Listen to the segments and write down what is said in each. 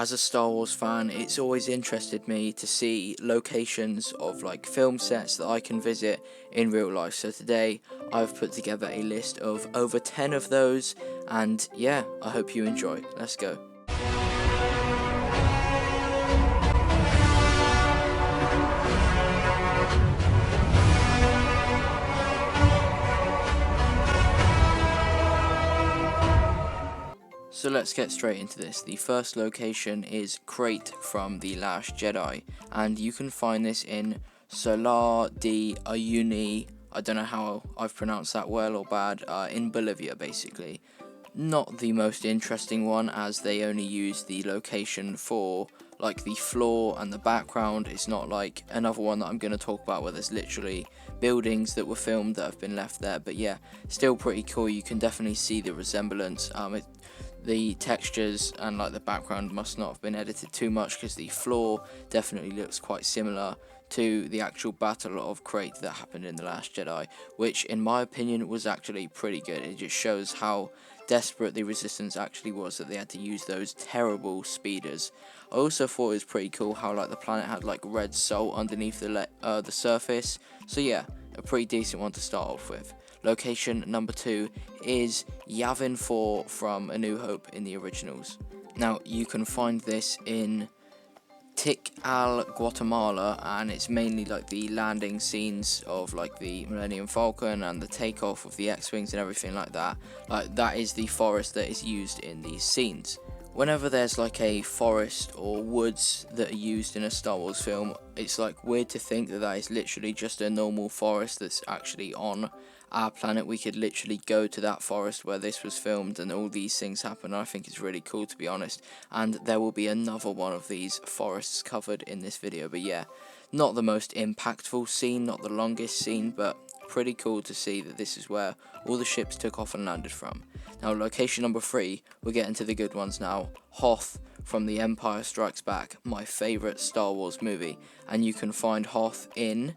As a Star Wars fan, it's always interested me to see locations of like film sets that I can visit in real life. So today I've put together a list of over 10 of those, and yeah, I hope you enjoy. Let's go. So let's get straight into this. The first location is Crait from The Last Jedi, and you can find this in Salar de Uyuni. I don't know how I've pronounced that well or bad, in Bolivia basically. Not the most interesting one, as they only use the location for like the floor and the background. It's not like another one that I'm going to talk about where there's literally buildings that were filmed that have been left there, but yeah, still pretty cool. You can definitely see the resemblance. The textures and like the background must not have been edited too much, because the floor definitely looks quite similar to the actual Battle of Crait that happened in The Last Jedi, which in my opinion was actually pretty good. It just shows how desperate the Resistance actually was, that they had to use those terrible speeders. I also thought it was pretty cool how like the planet had like red salt underneath the surface, so yeah, a pretty decent one to start off with. Location number 2 is Yavin 4 from A New Hope in the originals. Now, you can find this in Tikal, Guatemala, and it's mainly like the landing scenes of like the Millennium Falcon and the takeoff of the X-Wings and everything like that. Like, that is the forest that is used in these scenes. Whenever there's like a forest or woods that are used in a Star Wars film, it's like weird to think that that is literally just a normal forest that's actually on our planet. We could literally go to that forest where this was filmed and all these things happen. I think it's really cool, to be honest, and there will be another one of these forests covered in this video. But yeah, not the most impactful scene, not the longest scene, but pretty cool to see that this is where all the ships took off and landed from. Now, location number 3, we're getting to the good ones now. Hoth from The Empire Strikes Back, my favourite Star Wars movie, and you can find Hoth in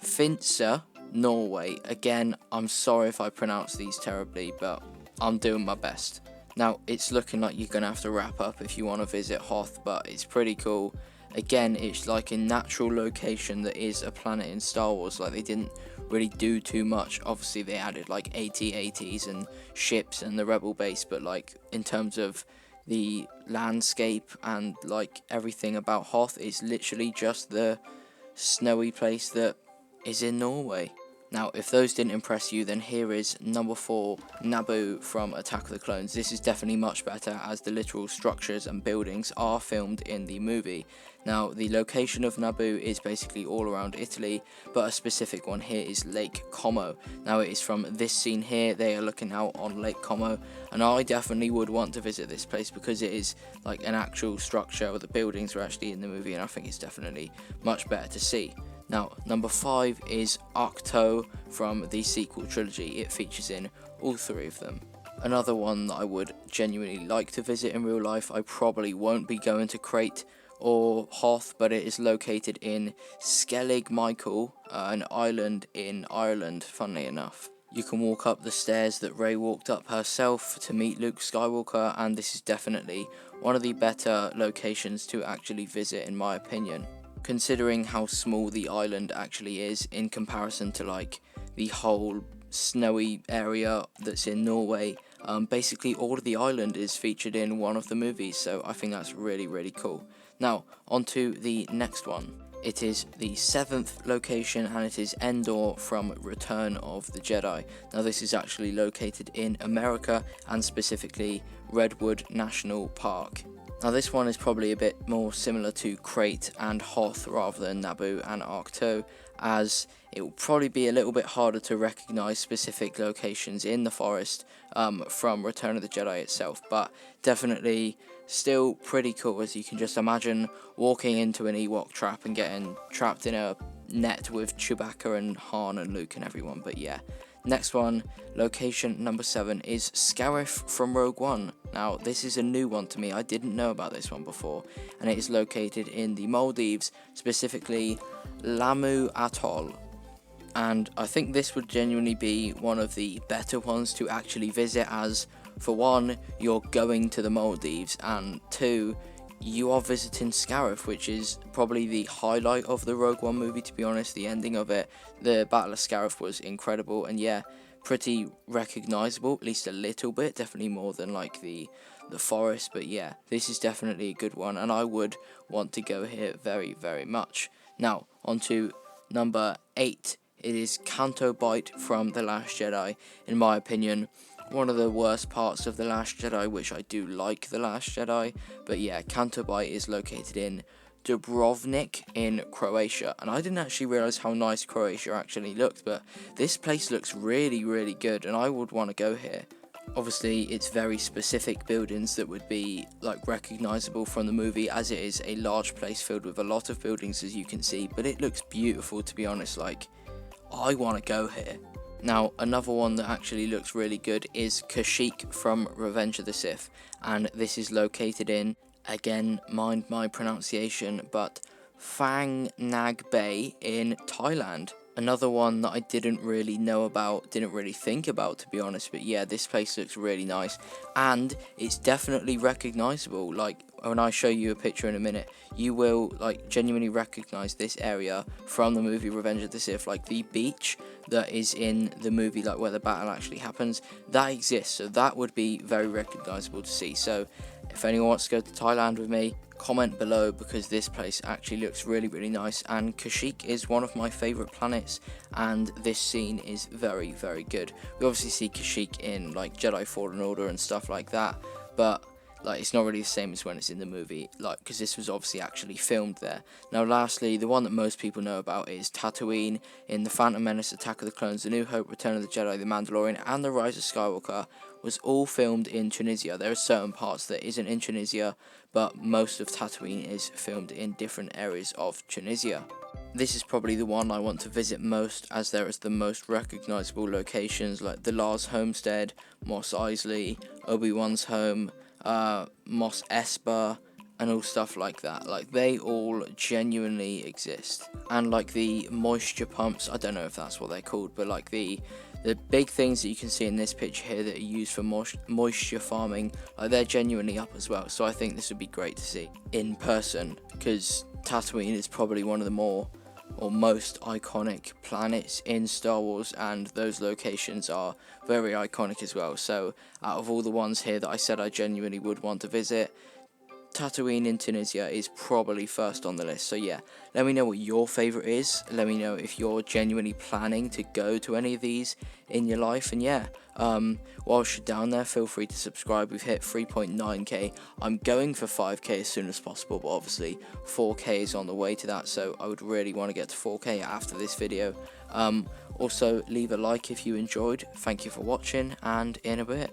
Finse, Norway. Again, I'm sorry if I pronounce these terribly, but I'm doing my best. Now, it's looking like you're going to have to wrap up if you want to visit Hoth, but it's pretty cool. Again, it's like a natural location that is a planet in Star Wars. Like, they didn't really do too much. Obviously, they added like AT-ATs and ships and the rebel base, but like in terms of the landscape and like everything about Hoth, is literally just the snowy place that is in Norway. Now, if those didn't impress you, then here is number 4, Naboo from Attack of the Clones. This is definitely much better, as the literal structures and buildings are filmed in the movie. Now, the location of Naboo is basically all around Italy, but a specific one here is Lake Como. Now, it is from this scene here. They are looking out on Lake Como, and I definitely would want to visit this place because it is like an actual structure, or the buildings are actually in the movie, and I think it's definitely much better to see. Now, number 5 is Ahch-To from the sequel trilogy. It features in all 3 of them. Another one that I would genuinely like to visit in real life. I probably won't be going to Crait or Hoth, but it is located in Skellig Michael, an island in Ireland, funnily enough. You can walk up the stairs that Rey walked up herself to meet Luke Skywalker, and this is definitely one of the better locations to actually visit, in my opinion, considering how small the island actually is in comparison to like the whole snowy area that's in Norway. Basically all of the island is featured in one of the movies, so I think that's really, really cool. Now, on to the next one. It is the 7th location, and it is Endor from Return of the Jedi. Now, this is actually located in America, and specifically Redwood National Park. Now, this one is probably a bit more similar to Crait and Hoth rather than Naboo and Ahch-To, as it will probably be a little bit harder to recognise specific locations in the forest from Return of the Jedi itself, but definitely still pretty cool, as you can just imagine walking into an Ewok trap and getting trapped in a net with Chewbacca and Han and Luke and everyone. But yeah, next one, location number 7, is Scarif from Rogue One. Now, this is a new one to me. I didn't know about this one before, and it is located in the Maldives, specifically Lamu Atoll. And I think this would genuinely be one of the better ones to actually visit, as for one, you're going to the Maldives, and 2, you are visiting Scarif, which is probably the highlight of the Rogue One movie, to be honest. The ending of it, the Battle of Scarif, was incredible, and yeah, pretty recognizable, at least a little bit, definitely more than like the forest. But yeah, this is definitely a good one, and I would want to go here very, very much. Now, on to number 8. It is Canto from The Last Jedi. In my opinion, one of the worst parts of The Last Jedi, which I do like The Last Jedi. But yeah, Canto is located in Dubrovnik in Croatia, and I didn't actually realise how nice Croatia actually looked, but this place looks really, really good, and I would want to go here. Obviously, it's very specific buildings that would be like recognisable from the movie, as it is a large place filled with a lot of buildings, as you can see, but it looks beautiful, to be honest. Like, I want to go here. Now, another one that actually looks really good is Kashyyk from Revenge of the Sith, and this is located in, again, mind my pronunciation, but Phang Nag Bay in Thailand. Another one that I didn't really know about, didn't really think about, to be honest, but yeah, this place looks really nice, and it's definitely recognisable. Like, when I show you a picture in a minute, you will, like, genuinely recognise this area from the movie Revenge of the Sith. Like, the beach that is in the movie, like, where the battle actually happens, that exists, so that would be very recognisable to see. So, if anyone wants to go to Thailand with me, comment below, because this place actually looks really, really nice, and Kashyyk is one of my favourite planets, and this scene is very, very good. We obviously see Kashyyk in like Jedi Fallen Order and stuff like that, but like, it's not really the same as when it's in the movie, like, because this was obviously actually filmed there. Now, lastly, the one that most people know about is Tatooine in The Phantom Menace, Attack of the Clones, The New Hope, Return of the Jedi, The Mandalorian, and The Rise of Skywalker was all filmed in Tunisia. There are certain parts that isn't in Tunisia, but most of Tatooine is filmed in different areas of Tunisia. This is probably the one I want to visit most, as there is the most recognisable locations, like the Lars homestead, Mos Eisley, Obi-Wan's home, Mos Espa, and all stuff like that. Like, they all genuinely exist. And like the moisture pumps, I don't know if that's what they're called, but like the big things that you can see in this picture here that are used for moisture farming, like, they're genuinely up as well. So I think this would be great to see in person, because Tatooine is probably one of the more or most iconic planets in Star Wars, and those locations are very iconic as well. So out of all the ones here that I said I genuinely would want to visit, Tatooine in Tunisia is probably first on the list. So yeah, let me know what your favourite is. Let me know if you're genuinely planning to go to any of these in your life. And yeah, whilst you're down there, feel free to subscribe. We've hit 3.9k. I'm going for 5k as soon as possible, but obviously 4k is on the way to that, so I would really want to get to 4k after this video. Also, leave a like if you enjoyed. Thank you for watching, and in a bit.